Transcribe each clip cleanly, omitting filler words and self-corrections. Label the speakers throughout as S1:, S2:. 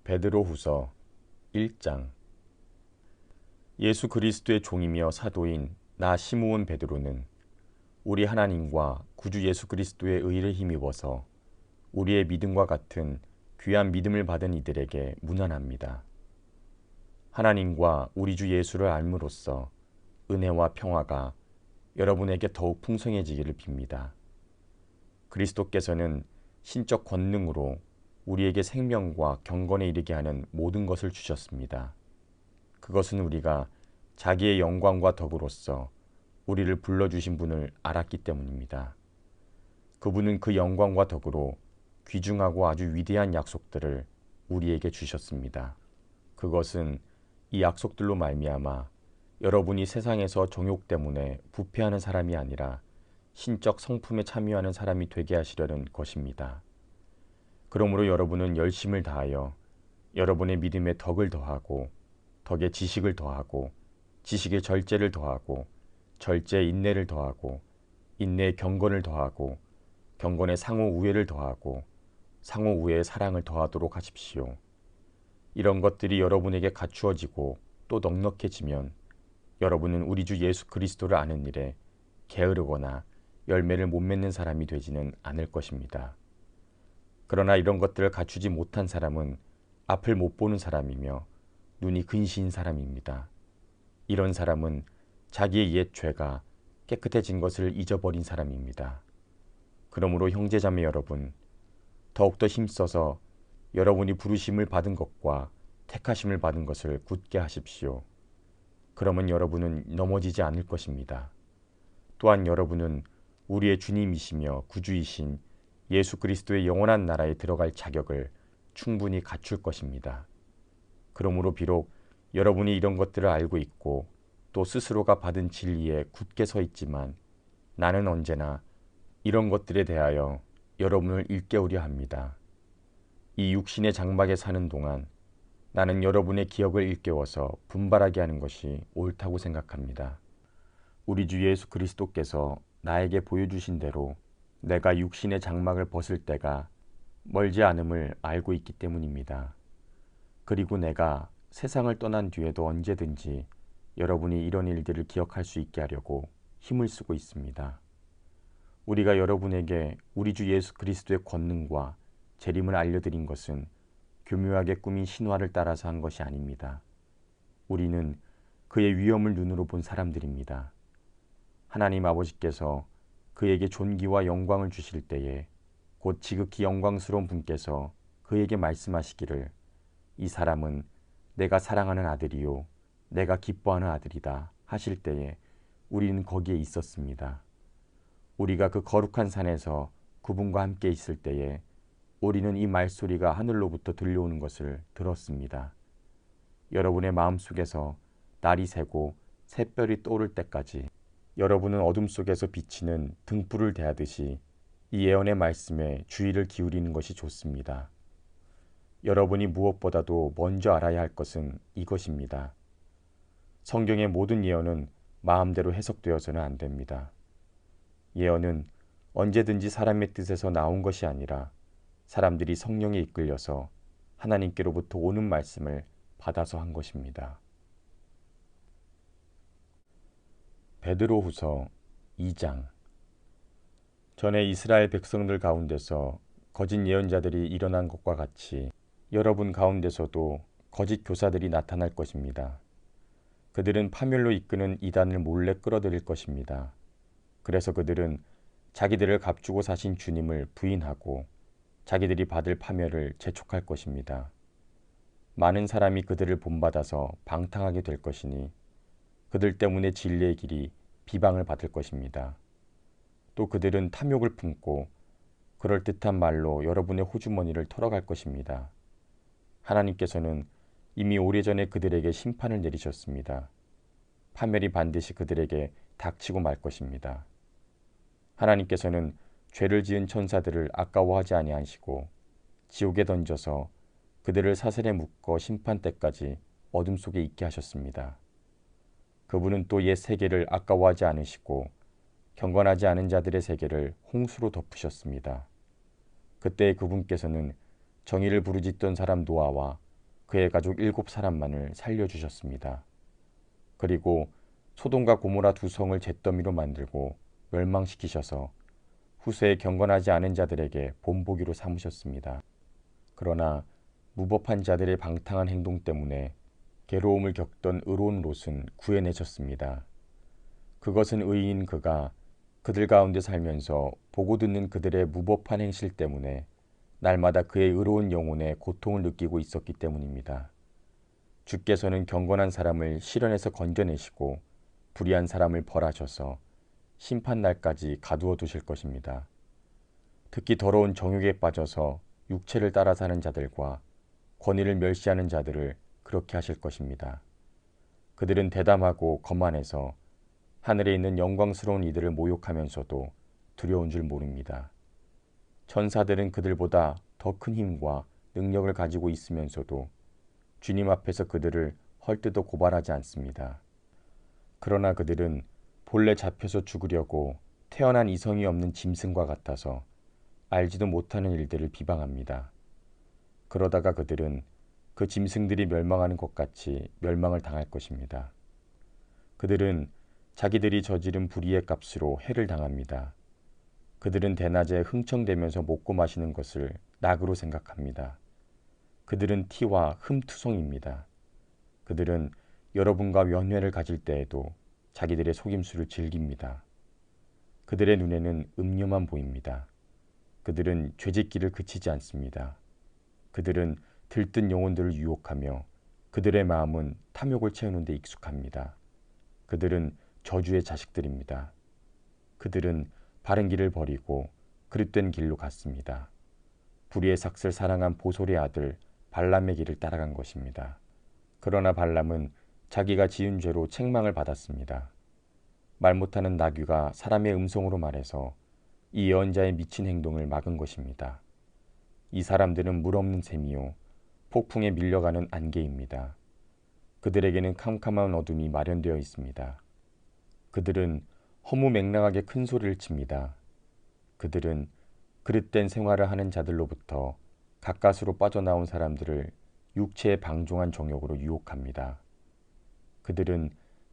S1: 베드로후서 1장. 예수 그리스도의 종이며 사도인 나 시므온 베드로는 우리 하나님과 구주 예수 그리스도의 의를 힘입어서 우리의 믿음과 같은 귀한 믿음을 받은 이들에게 문안합니다. 하나님과 우리 주 예수를 알므로써 은혜와 평화가 여러분에게 더욱 풍성해지기를 빕니다. 그리스도께서는 신적 권능으로 우리에게 생명과 경건에 이르게 하는 모든 것을 주셨습니다. 그것은 우리가 자기의 영광과 덕으로서 우리를 불러주신 분을 알았기 때문입니다. 그분은 그 영광과 덕으로 귀중하고 아주 위대한 약속들을 우리에게 주셨습니다. 그것은 이 약속들로 말미암아 여러분이 세상에서 정욕 때문에 부패하는 사람이 아니라 신적 성품에 참여하는 사람이 되게 하시려는 것입니다. 그러므로 여러분은 열심을 다하여 여러분의 믿음에 덕을 더하고 덕에 지식을 더하고 지식에 절제를 더하고 절제에 인내를 더하고 인내에 경건을 더하고 경건에 상호 우애를 더하고 상호 우애에 사랑을 더하도록 하십시오. 이런 것들이 여러분에게 갖추어지고 또 넉넉해지면 여러분은 우리 주 예수 그리스도를 아는 일에 게으르거나 열매를 못 맺는 사람이 되지는 않을 것입니다. 그러나 이런 것들을 갖추지 못한 사람은 앞을 못 보는 사람이며 눈이 근시인 사람입니다. 이런 사람은 자기의 옛 죄가 깨끗해진 것을 잊어버린 사람입니다. 그러므로 형제자매 여러분, 더욱더 힘써서 여러분이 부르심을 받은 것과 택하심을 받은 것을 굳게 하십시오. 그러면 여러분은 넘어지지 않을 것입니다. 또한 여러분은 우리의 주님이시며 구주이신 예수 그리스도의 영원한 나라에 들어갈 자격을 충분히 갖출 것입니다. 그러므로 비록 여러분이 이런 것들을 알고 있고 또 스스로가 받은 진리에 굳게 서 있지만 나는 언제나 이런 것들에 대하여 여러분을 일깨우려 합니다. 이 육신의 장막에 사는 동안 나는 여러분의 기억을 일깨워서 분발하게 하는 것이 옳다고 생각합니다. 우리 주 예수 그리스도께서 나에게 보여주신 대로 내가 육신의 장막을 벗을 때가 멀지 않음을 알고 있기 때문입니다. 그리고 내가 세상을 떠난 뒤에도 언제든지 여러분이 이런 일들을 기억할 수 있게 하려고 힘을 쓰고 있습니다. 우리가 여러분에게 우리 주 예수 그리스도의 권능과 재림을 알려드린 것은 교묘하게 꾸민 신화를 따라서 한 것이 아닙니다. 우리는 그의 위엄을 눈으로 본 사람들입니다. 하나님 아버지께서 그에게 존귀와 영광을 주실 때에 곧 지극히 영광스러운 분께서 그에게 말씀하시기를 이 사람은 내가 사랑하는 아들이요 내가 기뻐하는 아들이다 하실 때에 우리는 거기에 있었습니다. 우리가 그 거룩한 산에서 그분과 함께 있을 때에 우리는 이 말소리가 하늘로부터 들려오는 것을 들었습니다. 여러분의 마음속에서 날이 새고 새별이 떠오를 때까지 여러분은 어둠 속에서 비치는 등불을 대하듯이 이 예언의 말씀에 주의를 기울이는 것이 좋습니다. 여러분이 무엇보다도 먼저 알아야 할 것은 이것입니다. 성경의 모든 예언은 마음대로 해석되어서는 안 됩니다. 예언은 언제든지 사람의 뜻에서 나온 것이 아니라 사람들이 성령에 이끌려서 하나님께로부터 오는 말씀을 받아서 한 것입니다. 베드로후서 2장. 전에 이스라엘 백성들 가운데서 거짓 예언자들이 일어난 것과 같이 여러분 가운데서도 거짓 교사들이 나타날 것입니다. 그들은 파멸로 이끄는 이단을 몰래 끌어들일 것입니다. 그래서 그들은 자기들을 값주고 사신 주님을 부인하고 자기들이 받을 파멸을 재촉할 것입니다. 많은 사람이 그들을 본받아서 방탕하게 될 것이니 그들 때문에 진리의 길이 비방을 받을 것입니다. 또 그들은 탐욕을 품고 그럴듯한 말로 여러분의 호주머니를 털어갈 것입니다. 하나님께서는 이미 오래전에 그들에게 심판을 내리셨습니다. 파멸이 반드시 그들에게 닥치고 말 것입니다. 하나님께서는 죄를 지은 천사들을 아까워하지 아니하시고 지옥에 던져서 그들을 사슬에 묶어 심판 때까지 어둠 속에 있게 하셨습니다. 그분은 또 옛 세계를 아까워하지 않으시고 경건하지 않은 자들의 세계를 홍수로 덮으셨습니다. 그때 그분께서는 정의를 부르짖던 사람 노아와 그의 가족 7사람만을 살려주셨습니다. 그리고 소돔과 고모라 두 성을 잿더미로 만들고 멸망시키셔서 후세에 경건하지 않은 자들에게 본보기로 삼으셨습니다. 그러나 무법한 자들의 방탕한 행동 때문에 괴로움을 겪던 의로운 롯은 구해내셨습니다. 그것은 의인 그가 그들 가운데 살면서 보고 듣는 그들의 무법한 행실 때문에 날마다 그의 의로운 영혼에 고통을 느끼고 있었기 때문입니다. 주께서는 경건한 사람을 시련에서 건져내시고 불의한 사람을 벌하셔서 심판날까지 가두어 두실 것입니다. 특히 더러운 정욕에 빠져서 육체를 따라 사는 자들과 권위를 멸시하는 자들을 그렇게 하실 것입니다. 그들은 대담하고 거만해서 하늘에 있는 영광스러운 이들을 모욕하면서도 두려운 줄 모릅니다. 천사들은 그들보다 더 큰 힘과 능력을 가지고 있으면서도 주님 앞에서 그들을 헐뜯어 고발하지 않습니다. 그러나 그들은 본래 잡혀서 죽으려고 태어난 이성이 없는 짐승과 같아서 알지도 못하는 일들을 비방합니다. 그러다가 그들은 그 짐승들이 멸망하는 것 같이 멸망을 당할 것입니다. 그들은 자기들이 저지른 불의의 값으로 해를 당합니다. 그들은 대낮에 흥청대면서 먹고 마시는 것을 낙으로 생각합니다. 그들은 티와 흠투성입니다. 그들은 여러분과 연회를 가질 때에도 자기들의 속임수를 즐깁니다. 그들의 눈에는 음료만 보입니다. 그들은 죄짓기를 그치지 않습니다. 그들은 들뜬 영혼들을 유혹하며 그들의 마음은 탐욕을 채우는 데 익숙합니다. 그들은 저주의 자식들입니다. 그들은 바른 길을 버리고 그릇된 길로 갔습니다. 불의의 삭슬 사랑한 보솔의 아들 발람의 길을 따라간 것입니다. 그러나 발람은 자기가 지은 죄로 책망을 받았습니다. 말 못하는 나귀가 사람의 음성으로 말해서 이 예언자의 미친 행동을 막은 것입니다. 이 사람들은 물 없는 샘이요 폭풍에 밀려가는 안개입니다. 그들에게는 캄캄한 어둠이 마련되어 있습니다. 그들은 허무맹랑하게 큰 소리를 칩니다. 그들은 그릇된 생활을 하는 자들로부터 가까스로 빠져나온 사람들을 육체에 방종한 정욕으로 유혹합니다. 그들은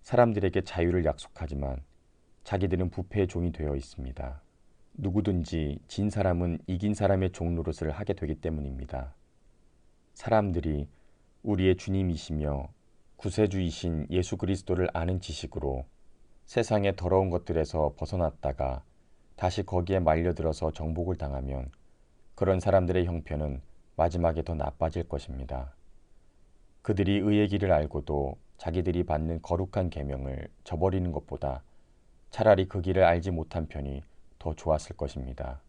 S1: 사람들에게 자유를 약속하지만 자기들은 부패의 종이 되어 있습니다. 누구든지 진 사람은 이긴 사람의 종 노릇을 하게 되기 때문입니다. 사람들이 우리의 주님이시며 구세주이신 예수 그리스도를 아는 지식으로 세상의 더러운 것들에서 벗어났다가 다시 거기에 말려들어서 정복을 당하면 그런 사람들의 형편은 마지막에 더 나빠질 것입니다. 그들이 의의 길을 알고도 자기들이 받는 거룩한 계명을 저버리는 것보다 차라리 그 길을 알지 못한 편이 더 좋았을 것입니다.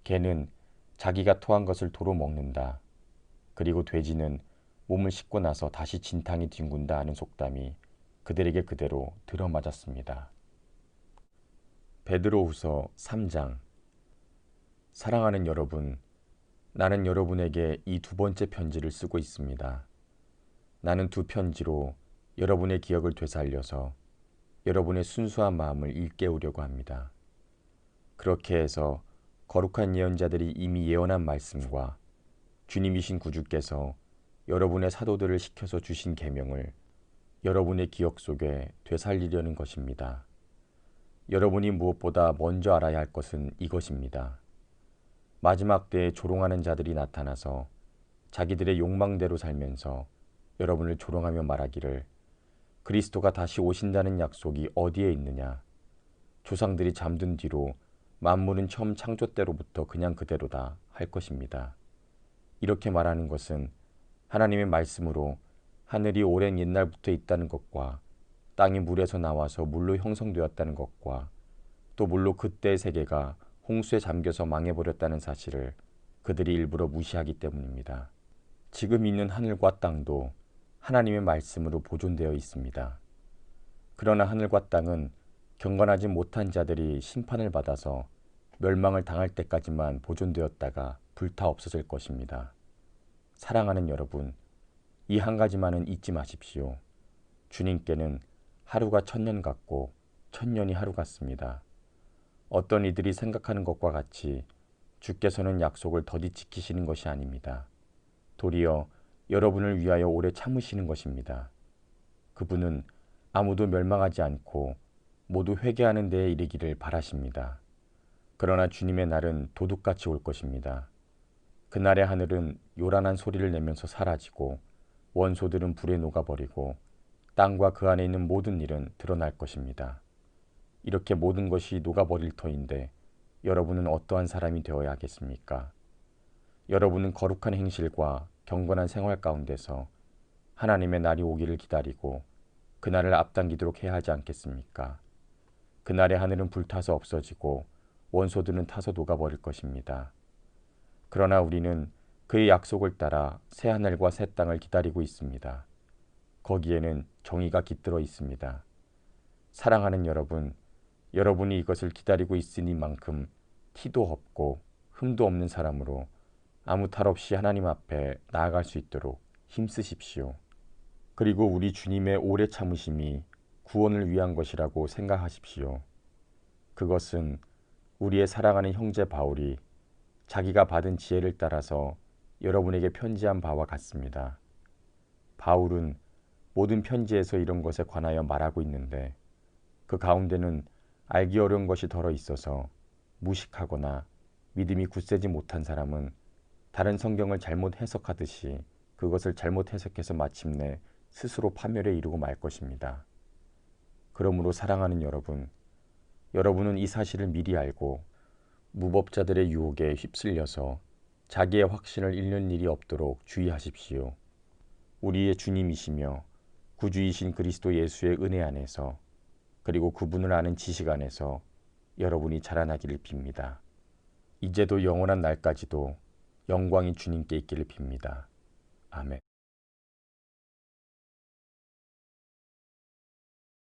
S1: 개는 자기가 토한 것을 도로 먹는다. 그리고 돼지는 몸을 씻고 나서 다시 진탕이 뒹군다 하는 속담이 그들에게 그대로 들어맞았습니다. 베드로후서 3장. 사랑하는 여러분, 나는 여러분에게 이 두 번째 편지를 쓰고 있습니다. 나는 두 편지로 여러분의 기억을 되살려서 여러분의 순수한 마음을 일깨우려고 합니다. 그렇게 해서 거룩한 예언자들이 이미 예언한 말씀과 주님이신 구주께서 여러분의 사도들을 시켜서 주신 계명을 여러분의 기억 속에 되살리려는 것입니다. 여러분이 무엇보다 먼저 알아야 할 것은 이것입니다. 마지막 때에 조롱하는 자들이 나타나서 자기들의 욕망대로 살면서 여러분을 조롱하며 말하기를 그리스도가 다시 오신다는 약속이 어디에 있느냐? 조상들이 잠든 뒤로 만물은 처음 창조 때로부터 그냥 그대로다 할 것입니다. 이렇게 말하는 것은 하나님의 말씀으로 하늘이 오랜 옛날부터 있다는 것과 땅이 물에서 나와서 물로 형성되었다는 것과 또 물로 그때의 세계가 홍수에 잠겨서 망해버렸다는 사실을 그들이 일부러 무시하기 때문입니다. 지금 있는 하늘과 땅도 하나님의 말씀으로 보존되어 있습니다. 그러나 하늘과 땅은 경건하지 못한 자들이 심판을 받아서 멸망을 당할 때까지만 보존되었다가 불타 없어질 것입니다. 사랑하는 여러분, 이 한 가지만은 잊지 마십시오. 주님께는 하루가 1000년 같고 1000년이 하루 같습니다. 어떤 이들이 생각하는 것과 같이 주께서는 약속을 더디 지키시는 것이 아닙니다. 도리어 여러분을 위하여 오래 참으시는 것입니다. 그분은 아무도 멸망하지 않고 모두 회개하는 데에 이르기를 바라십니다. 그러나 주님의 날은 도둑같이 올 것입니다. 그날의 하늘은 요란한 소리를 내면서 사라지고 원소들은 불에 녹아버리고 땅과 그 안에 있는 모든 일은 드러날 것입니다. 이렇게 모든 것이 녹아버릴 터인데 여러분은 어떠한 사람이 되어야 하겠습니까? 여러분은 거룩한 행실과 경건한 생활 가운데서 하나님의 날이 오기를 기다리고 그날을 앞당기도록 해야 하지 않겠습니까? 그날의 하늘은 불타서 없어지고 원소들은 타서 녹아버릴 것입니다. 그러나 우리는 그의 약속을 따라 새 하늘과 새 땅을 기다리고 있습니다. 거기에는 정의가 깃들어 있습니다. 사랑하는 여러분, 여러분이 이것을 기다리고 있으니만큼 티도 없고 흠도 없는 사람으로 아무 탈 없이 하나님 앞에 나아갈 수 있도록 힘쓰십시오. 그리고 우리 주님의 오래 참으심이 구원을 위한 것이라고 생각하십시오. 그것은 우리의 사랑하는 형제 바울이 자기가 받은 지혜를 따라서 여러분에게 편지한 바와 같습니다. 바울은 모든 편지에서 이런 것에 관하여 말하고 있는데 그 가운데는 알기 어려운 것이 덜어 있어서 무식하거나 믿음이 굳세지 못한 사람은 다른 성경을 잘못 해석하듯이 그것을 잘못 해석해서 마침내 스스로 파멸에 이르고 말 것입니다. 그러므로 사랑하는 여러분, 여러분은 이 사실을 미리 알고 무법자들의 유혹에 휩쓸려서 자기의 확신을 잃는 일이 없도록 주의하십시오. 우리의 주님이시며 구주이신 그리스도 예수의 은혜 안에서 그리고 그분을 아는 지식 안에서 여러분이 자라나기를 빕니다. 이제도 영원한 날까지도 영광이 주님께 있기를 빕니다. 아멘.